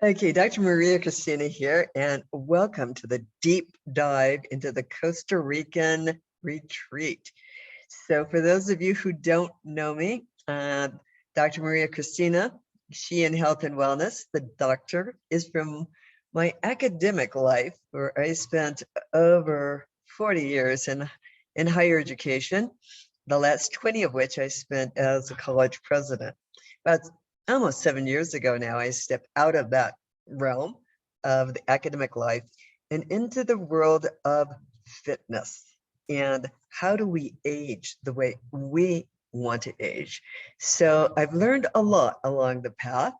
Okay, Dr. Maria Cristina here, and welcome to the deep dive into the Costa Rican retreat. So for those of you who don't know me, Dr. Maria Cristina, she in health and wellness, the doctor, is from my academic life, where I spent over 40 years in higher education, the last 20 of which I spent as a college president. About almost 7 years ago now, I stepped out of that realm of the academic life and into the world of fitness and how do we age the way we want to age. So I've learned a lot along the path,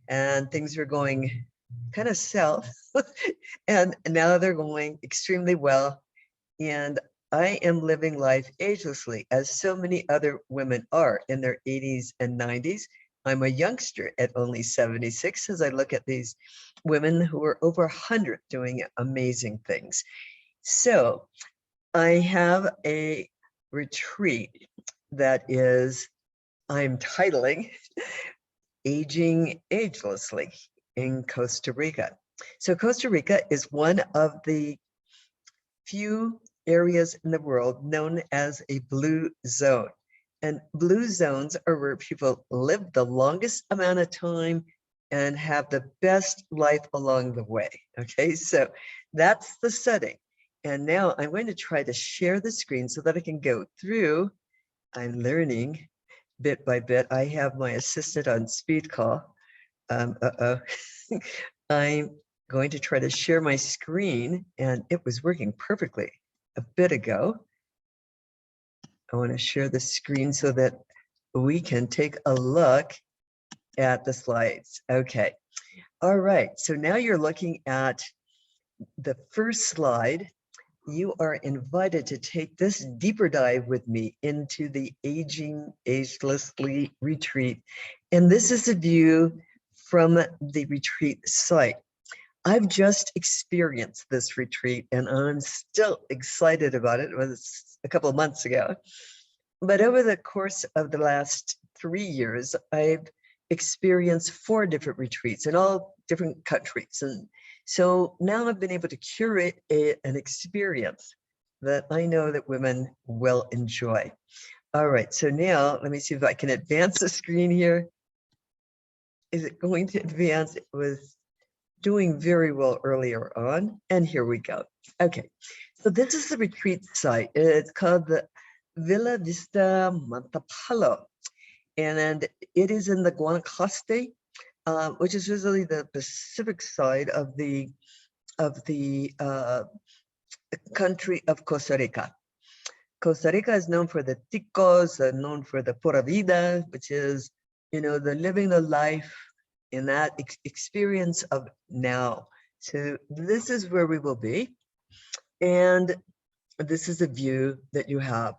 and things are going kind of south and now they're going extremely well, and I am living life agelessly, as so many other women are in their 80s and 90s. I'm a youngster at only 76 as I look at these women who are over 100 doing amazing things. So I have a retreat that I'm titling Aging Agelessly in Costa Rica. So Costa Rica is one of the few areas in the world known as a blue zone. And blue zones are where people live the longest amount of time and have the best life along the way. Okay, so that's the setting. And now I'm going to try to share the screen so that I can go through. I'm learning bit by bit. I have my assistant on speed call. I'm going to try to share my screen, and it was working perfectly a bit ago. I want to share the screen so that we can take a look at the slides. Okay. All right. So now you're looking at the first slide. You are invited to take this deeper dive with me into the Aging Agelessly retreat. And this is a view from the retreat site. I've just experienced this retreat and I'm still excited about it. It was a couple of months ago. But over the course of the last 3 years, I've experienced 4 different retreats in all different countries. And so now I've been able to curate an experience that I know that women will enjoy. All right, so now let me see if I can advance the screen here. Is it going to advance? It was doing very well earlier on, and here we go. Okay, so this is the retreat site. It's called the Villa Vista Montepalo, and it is in the Guanacaste, which is usually the Pacific side of the country of Costa Rica. Costa Rica is known for the ticos, known for the pura vida, which is, the living the life in that experience of now. So this is where we will be. And this is a view that you have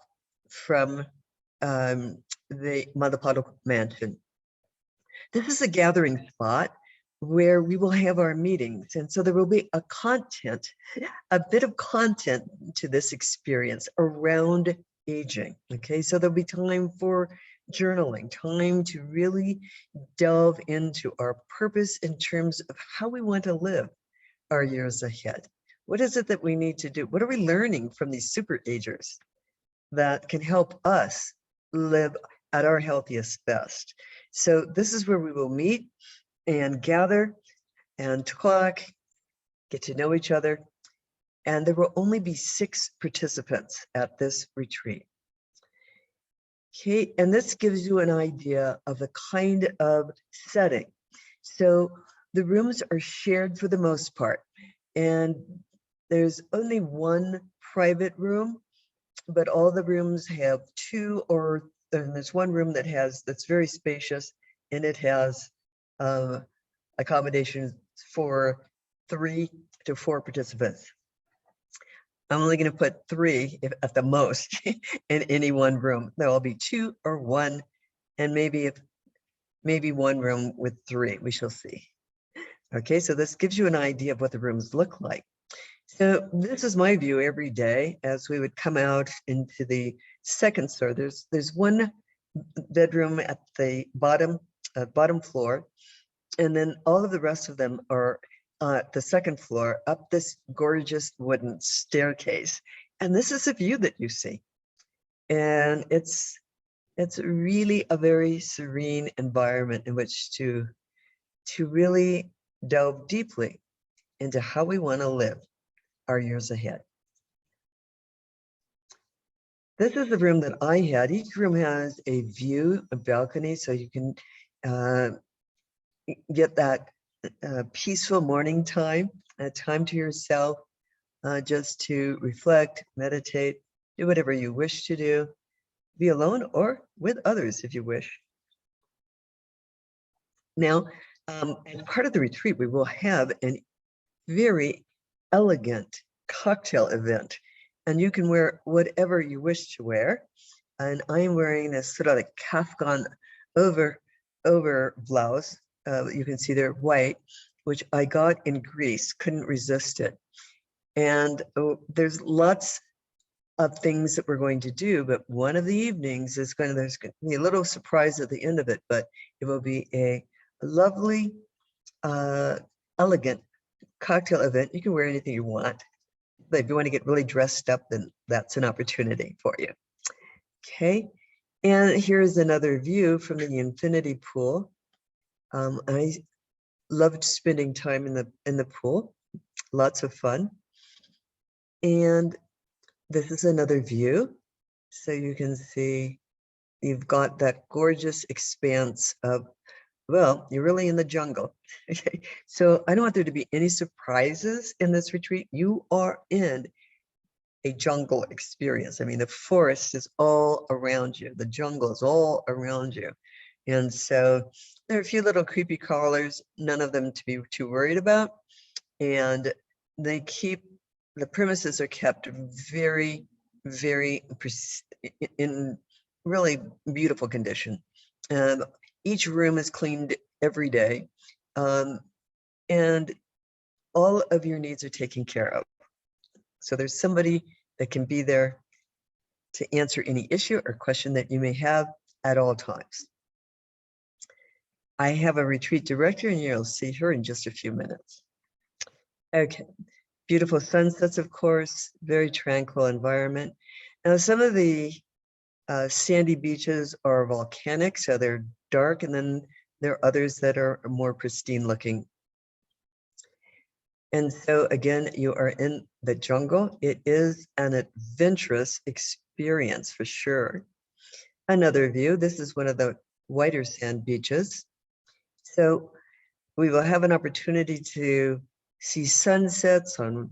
from the Montepalo mansion. This is a gathering spot where we will have our meetings. And so there will be a bit of content to this experience around aging. Okay, so there'll be time for journaling, time to really delve into our purpose in terms of how we want to live our years ahead. What is it that we need to do? What are we learning from these super agers that can help us live at our healthiest best? So this is where we will meet and gather and talk, get to know each other. And there will only be 6 participants at this retreat. Okay, and this gives you an idea of the kind of setting. So the rooms are shared for the most part, and there's only one private room, but all the rooms have 2 or there's one room that's very spacious, and it has accommodations for 3 to 4 participants. I'm only going to put 3 at the most in any one room. There will be 2 or 1, and maybe one room with 3. We shall see. Okay, so this gives you an idea of what the rooms look like. So this is my view every day as we would come out into the second floor. There's one bedroom at the bottom floor, And then all of the rest of them are the second floor up this gorgeous wooden staircase. And this is a view that you see. And it's really a very serene environment in which to really delve deeply into how we want to live our years ahead. This is the room that I had. Each room has a view, a balcony, so you can get that peaceful morning time, a time to yourself, just to reflect, meditate, do whatever you wish to do, be alone or with others if you wish. Now, as part of the retreat, we will have a very elegant cocktail event, and you can wear whatever you wish to wear. And I'm wearing this sort of like kaftan over blouse. You can see they're white, which I got in Greece, couldn't resist it. And there's lots of things that we're going to do, but one of the evenings is there's going to be a little surprise at the end of it, but it will be a lovely, elegant cocktail event. You can wear anything you want, but if you want to get really dressed up, then that's an opportunity for you. Okay, and here's another view from the infinity pool. I loved spending time in the pool, lots of fun. And this is another view. So you can see you've got that gorgeous expanse of, well, you're really in the jungle. Okay, so I don't want there to be any surprises in this retreat. You are in a jungle experience. I mean, the forest is all around you. The jungle is all around you. And so there are a few little creepy crawlers, none of them to be too worried about. And the premises are kept very, very in really beautiful condition. Each room is cleaned every day. And all of your needs are taken care of. So there's somebody that can be there to answer any issue or question that you may have at all times. I have a retreat director, and you'll see her in just a few minutes. Okay, beautiful sunsets, of course, very tranquil environment. Now, some of the sandy beaches are volcanic, so they're dark, and then there are others that are more pristine looking. And so again, you are in the jungle. It is an adventurous experience for sure. Another view, this is one of the whiter sand beaches. So we will have an opportunity to see sunsets on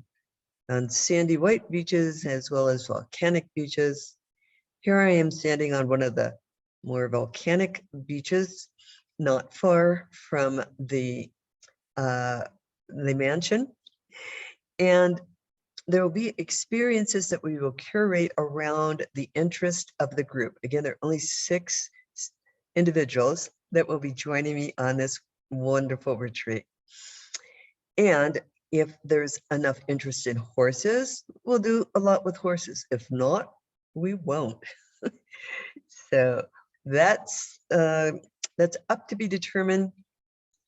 sandy white beaches as well as volcanic beaches. Here I am standing on one of the more volcanic beaches, not far from the mansion. And there will be experiences that we will curate around the interest of the group. Again, there are only 6 individuals that will be joining me on this wonderful retreat. And if there's enough interest in horses, we'll do a lot with horses. If not, we won't. So that's up to be determined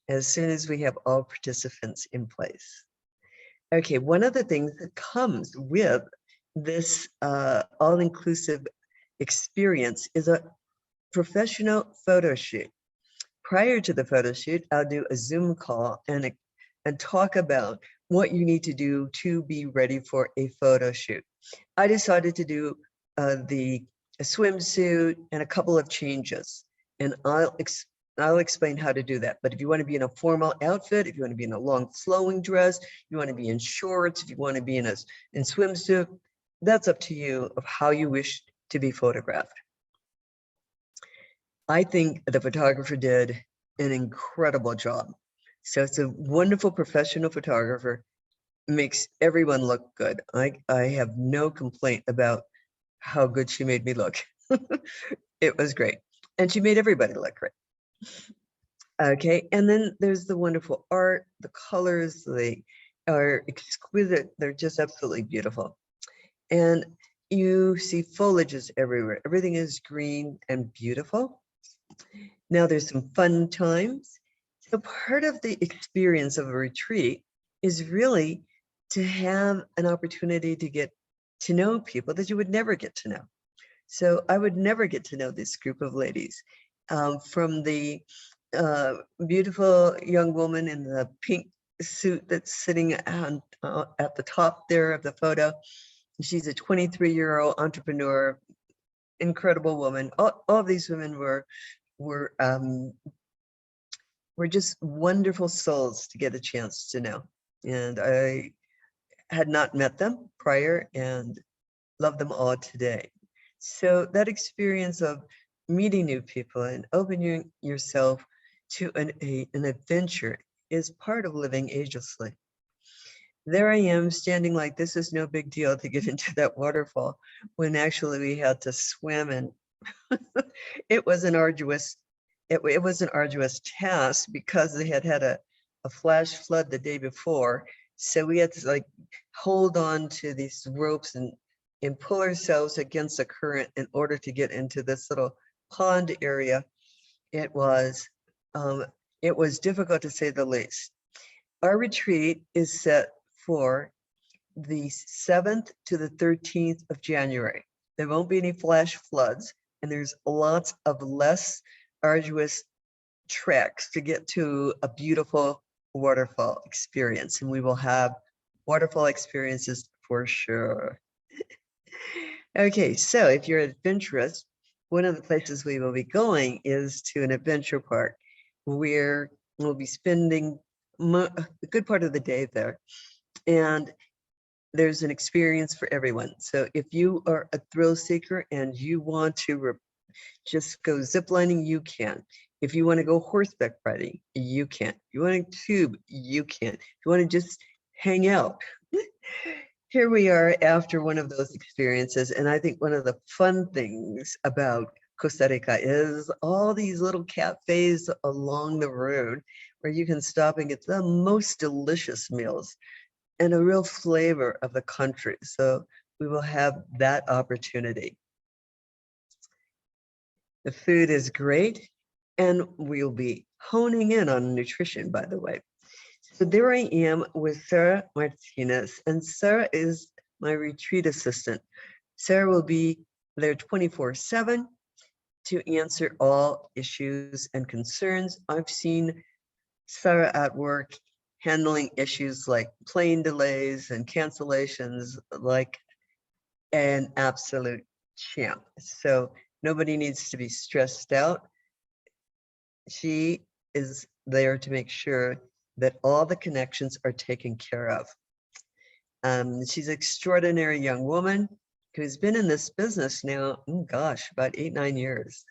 as soon as we have all participants in place. Okay, one of the things that comes with this all-inclusive experience is a professional photo shoot. Prior to the photo shoot, I'll do a Zoom call and talk about what you need to do to be ready for a photo shoot. I decided to do a swimsuit and a couple of changes, and I'll explain how to do that. But if you want to be in a formal outfit, if you want to be in a long flowing dress, you want to be in shorts, if you want to be in swimsuit, that's up to you of how you wish to be photographed. I think the photographer did an incredible job. So it's a wonderful professional photographer, makes everyone look good. I have no complaint about how good she made me look. It was great. And she made everybody look great. Okay, and then there's the wonderful art, the colors, they are exquisite. They're just absolutely beautiful. And you see foliages everywhere. Everything is green and beautiful. Now there's some fun times. So part of the experience of a retreat is really to have an opportunity to get to know people that you would never get to know. So I would never get to know this group of ladies, from the beautiful young woman in the pink suit that's sitting at the top there of the photo. She's a 23-year-old entrepreneur, incredible woman. All of these women were just wonderful souls to get a chance to know. And I had not met them prior and love them all today. So that experience of meeting new people and opening yourself to an adventure is part of living agelessly. There I am standing like this is no big deal to get into that waterfall when actually we had to swim, and it was an arduous task because they had a flash flood the day before. So we had to like hold on to these ropes and pull ourselves against the current in order to get into this little pond area. It was difficult to say the least. Our retreat is set for the 7th to the 13th of January. There won't be any flash floods, and there's lots of less arduous treks to get to a beautiful waterfall experience, and we will have waterfall experiences for sure. Okay, so if you're adventurous, one of the places we will be going is to an adventure park where we'll be spending a good part of the day there. And there's an experience for everyone. So if you are a thrill seeker and you want to just go ziplining, you can. If you want to go horseback riding, you can. If you want to tube, you can. If you want to just hang out. Here we are after one of those experiences. And I think one of the fun things about Costa Rica is all these little cafes along the road where you can stop and get the most delicious meals and a real flavor of the country. So we will have that opportunity. The food is great, and we'll be honing in on nutrition, by the way. So there I am with Sarah Martinez, and Sarah is my retreat assistant. Sarah will be there 24/7 to answer all issues and concerns. I've seen Sarah at work handling issues like plane delays and cancellations like an absolute champ. So nobody needs to be stressed out. She is there to make sure that all the connections are taken care of. She's an extraordinary young woman who's been in this business now, oh gosh, about 8-9 years.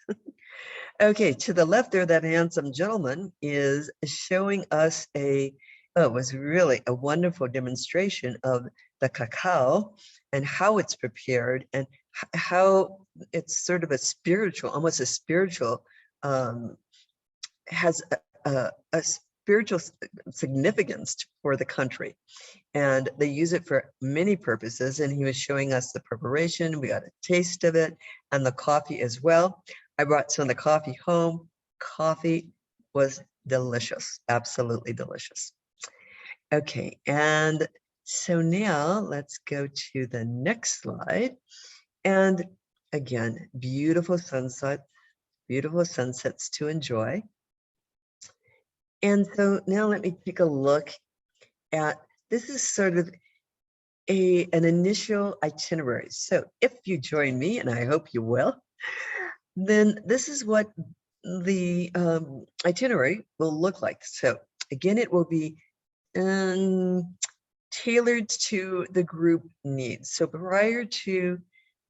Okay, to the left there, that handsome gentleman is showing us it was really a wonderful demonstration of the cacao and how it's prepared and how it's sort of a spiritual, almost a spiritual, has a spiritual significance for the country. And they use it for many purposes. And he was showing us the preparation. We got a taste of it and the coffee as well. I brought some of the coffee home. Coffee was delicious, absolutely delicious. Okay, and so now let's go to the next slide. And again, beautiful sunset, beautiful sunsets to enjoy. And so now let me take a look at, this is sort of an initial itinerary. So if you join me, and I hope you will, then this is what the itinerary will look like. So again, it will be tailored to the group needs. So prior to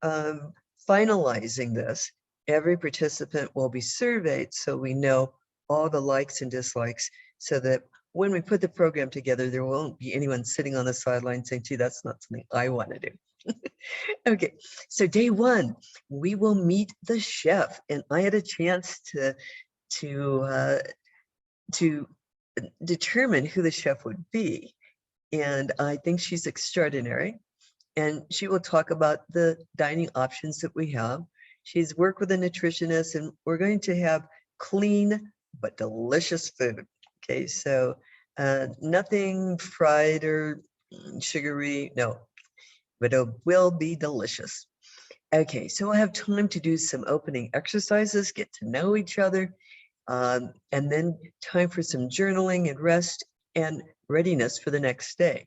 finalizing this, every participant will be surveyed so we know all the likes and dislikes, so that when we put the program together, there won't be anyone sitting on the sideline saying, gee, that's not something I want to do. Okay, so day one, we will meet the chef, and I had a chance to determine who the chef would be, and I think she's extraordinary, and she will talk about the dining options that we have. She's worked with a nutritionist, and we're going to have clean but delicious food. Okay, so nothing fried or sugary, no, but it will be delicious. Okay, so we'll have time to do some opening exercises, get to know each other, and then time for some journaling and rest and readiness for the next day.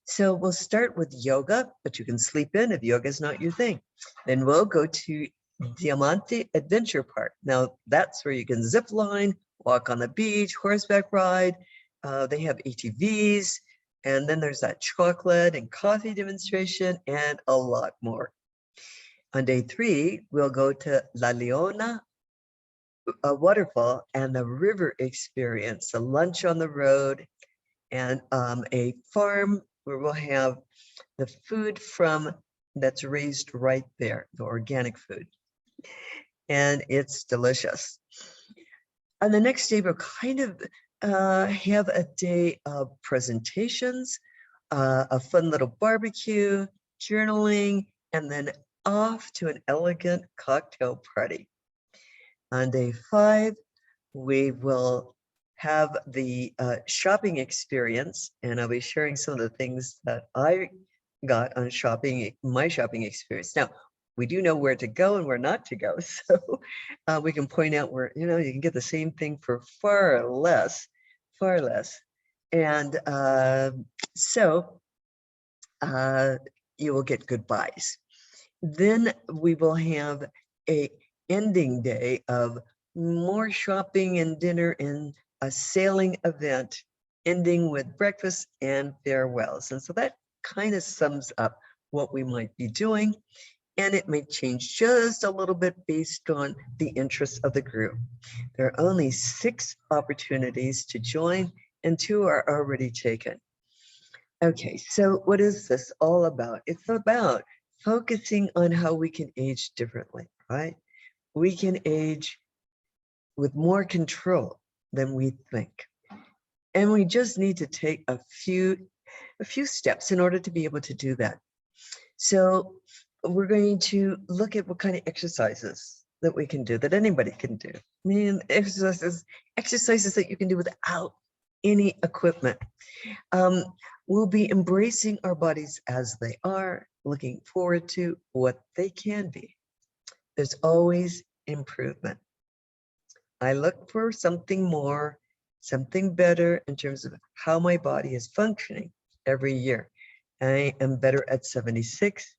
So we'll start with yoga, but you can sleep in if yoga is not your thing. Then we'll go to Diamante Adventure Park. Now that's where you can zip line, walk on the beach, horseback ride. They have ATVs, and then there's that chocolate and coffee demonstration and a lot more. On day 3, we'll go to La Leona waterfall and the river experience, a lunch on the road, and a farm where we'll have the food from that's raised right there, the organic food. And it's delicious. On the next day, we'll kind of have a day of presentations, a fun little barbecue, journaling, and then off to an elegant cocktail party. On day 5, we will have the shopping experience, and I'll be sharing some of the things that I got on shopping, my shopping experience. Now, we do know where to go and where not to go, so we can point out where, you know, you can get the same thing for far less. And so you will get good buys. Then we will have a ending day of more shopping and dinner and a sailing event, ending with breakfast and farewells. And so that kind of sums up what we might be doing. And it may change just a little bit based on the interests of the group. There are only 6 opportunities to join, and 2 are already taken. Okay, so what is this all about? It's about focusing on how we can age differently, right? We can age with more control than we think. And we just need to take a few steps in order to be able to do that. So we're going to look at what kind of exercises that we can do, that anybody can do. I mean, exercises that you can do without any equipment. We'll be embracing our bodies as they are, looking forward to what they can be. There's always improvement. I look for something more, something better in terms of how my body is functioning every year. I am better at 76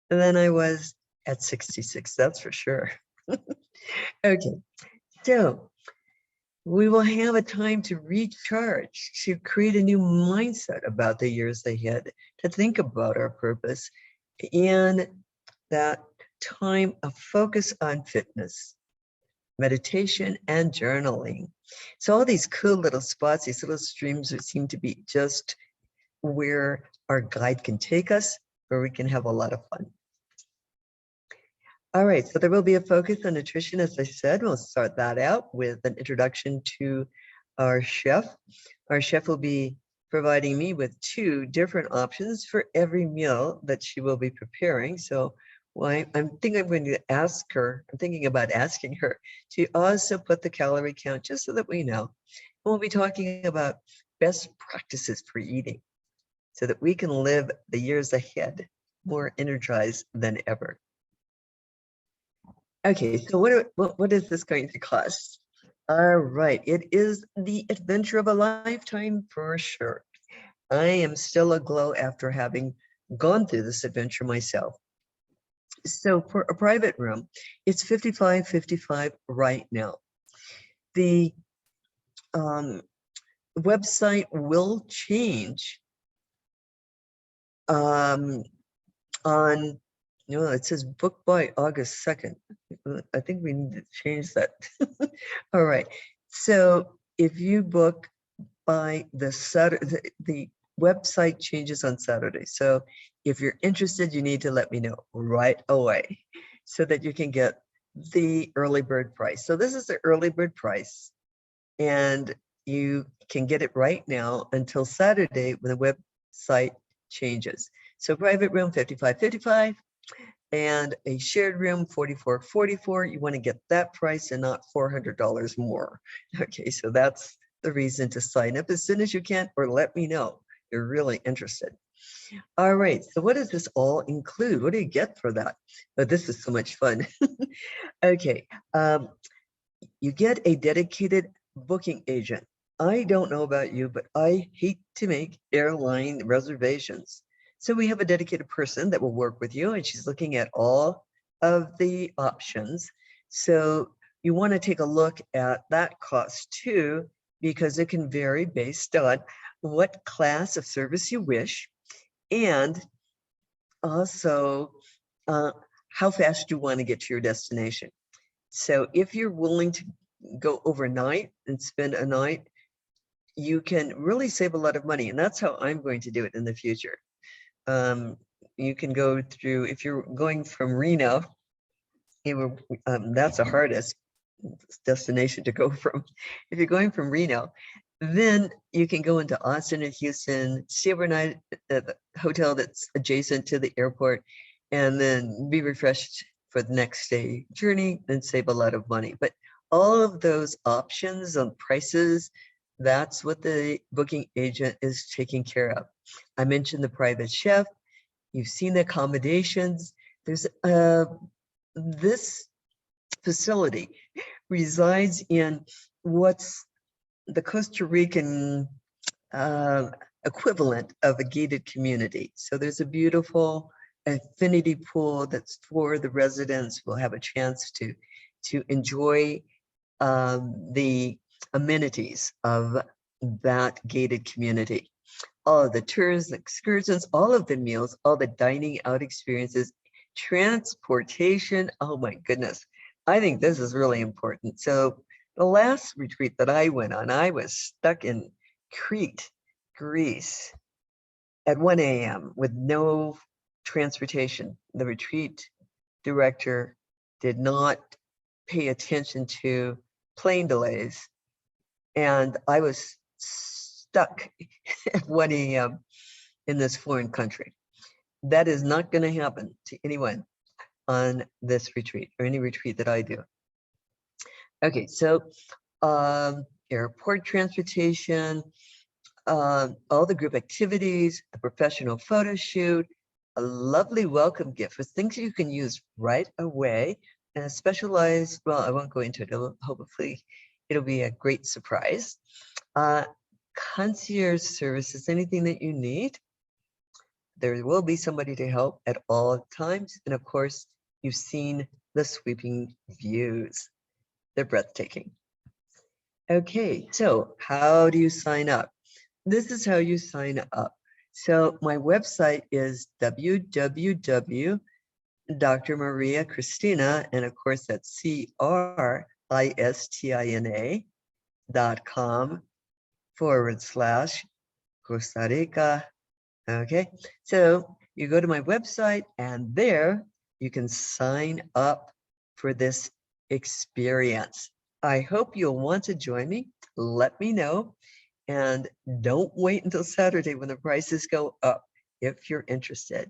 than I was at 66, that's for sure. Okay, so we will have a time to recharge, to create a new mindset about the years ahead, to think about our purpose, and that time of focus on fitness, meditation, and journaling. So all these cool little spots, these little streams that seem to be just where our guide can take us, where we can have a lot of fun. All right, so there will be a focus on nutrition, as I said. We'll start that out with an introduction to our chef. Our chef will be providing me with 2 different options for every meal that she will be preparing. So I'm thinking about asking her to also put the calorie count just so that we know. We'll be talking about best practices for eating so that we can live the years ahead more energized than ever. Okay, so what is this going to cost? All right, it is the adventure of a lifetime for sure. I am still aglow after having gone through this adventure myself. So for a private room, it's $55.55 right now. The website will change on, it says book by August 2nd. I think we need to change that. All right. So if you book by the Saturday, the website changes on Saturday. So if you're interested, you need to let me know right away so that you can get the early bird price. So this is the early bird price, and you can get it right now until Saturday when the website changes. So private room, $55.55. And a shared room, $44.44. You want to get that price and not $400 more. Okay, so that's the reason to sign up as soon as you can, or let me know you're really interested. All right, so what does this all include? What do you get for that? Oh, this is so much fun. Okay, you get a dedicated booking agent. I don't know about you, but I hate to make airline reservations. So we have a dedicated person that will work with you, and she's looking at all of the options. So you want to take a look at that cost too, because it can vary based on what class of service you wish, and also how fast you want to get to your destination. So if you're willing to go overnight and spend a night, you can really save a lot of money. And that's how I'm going to do it in the future. You can go through, if you're going from Reno, that's the hardest destination to go from. If you're going from Reno, then you can go into Austin or Houston, stay overnight at the hotel that's adjacent to the airport, and then be refreshed for the next day journey and save a lot of money. But all of those options on prices, that's what the booking agent is taking care of. I mentioned the private chef. You've seen the accommodations. There's this facility resides in what's the Costa Rican equivalent of a gated community. So there's a beautiful infinity pool that's for the residents who will have a chance to enjoy the amenities of that gated community. All of the tours, excursions, all of the meals, all the dining out experiences, transportation. Oh my goodness. I think this is really important. So the last retreat that I went on, I was stuck in Crete, Greece at 1 a.m. with no transportation. The retreat director did not pay attention to plane delays, and I was stuck at 1 a.m. in this foreign country. That is not going to happen to anyone on this retreat or any retreat that I do. Okay, so airport transportation, all the group activities, a professional photo shoot, a lovely welcome gift with things you can use right away, and a specialized, well, I won't go into it, hopefully it'll be a great surprise. Concierge services, anything that you need, there will be somebody to help at all times. And of course, you've seen the sweeping views. They're breathtaking. Okay, so how do you sign up? This is how you sign up. So my website is www.drmariacristina, and of course that's CRISTINA.com/Costa Rica. Okay, so you go to my website, and there you can sign up for this experience. I hope you'll want to join me. Let me know. And don't wait until Saturday when the prices go up if you're interested.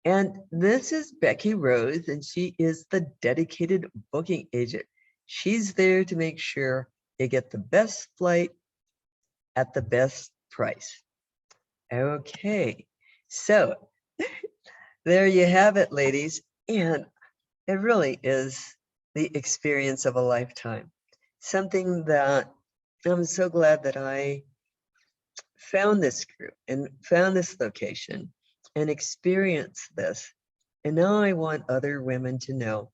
And this is Becky Rose, and she is the dedicated booking agent. She's there to make sure you get the best flight at the best price. Okay, so there you have it, ladies. And it really is the experience of a lifetime. Something that I'm so glad that I found this group and found this location and experienced this. And now I want other women to know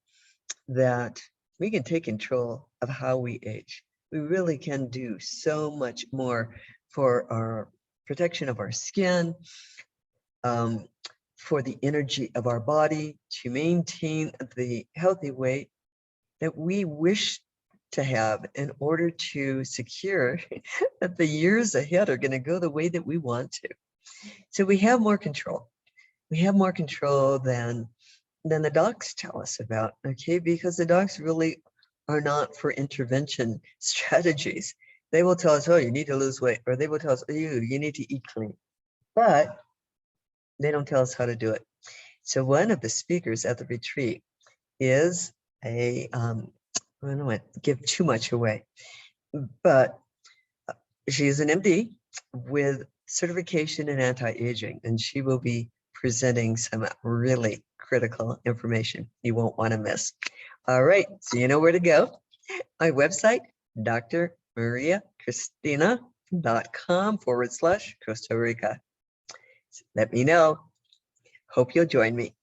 that we can take control of how we age. We really can do so much more for our protection of our skin, for the energy of our body, to maintain the healthy weight that we wish to have in order to secure that the years ahead are going to go the way that we want to. So we have more control. We have more control than the docs tell us about, okay? Because the docs really are not for intervention strategies. They will tell us, oh, you need to lose weight, or they will tell us, oh, you need to eat clean. But they don't tell us how to do it. So one of the speakers at the retreat is I don't want to give too much away, but She's an MD with certification in anti-aging, and she will be presenting some really critical information you won't want to miss. All right, so you know where to go. My website, drmariacristina.com/Costa Rica. Let me know. Hope you'll join me.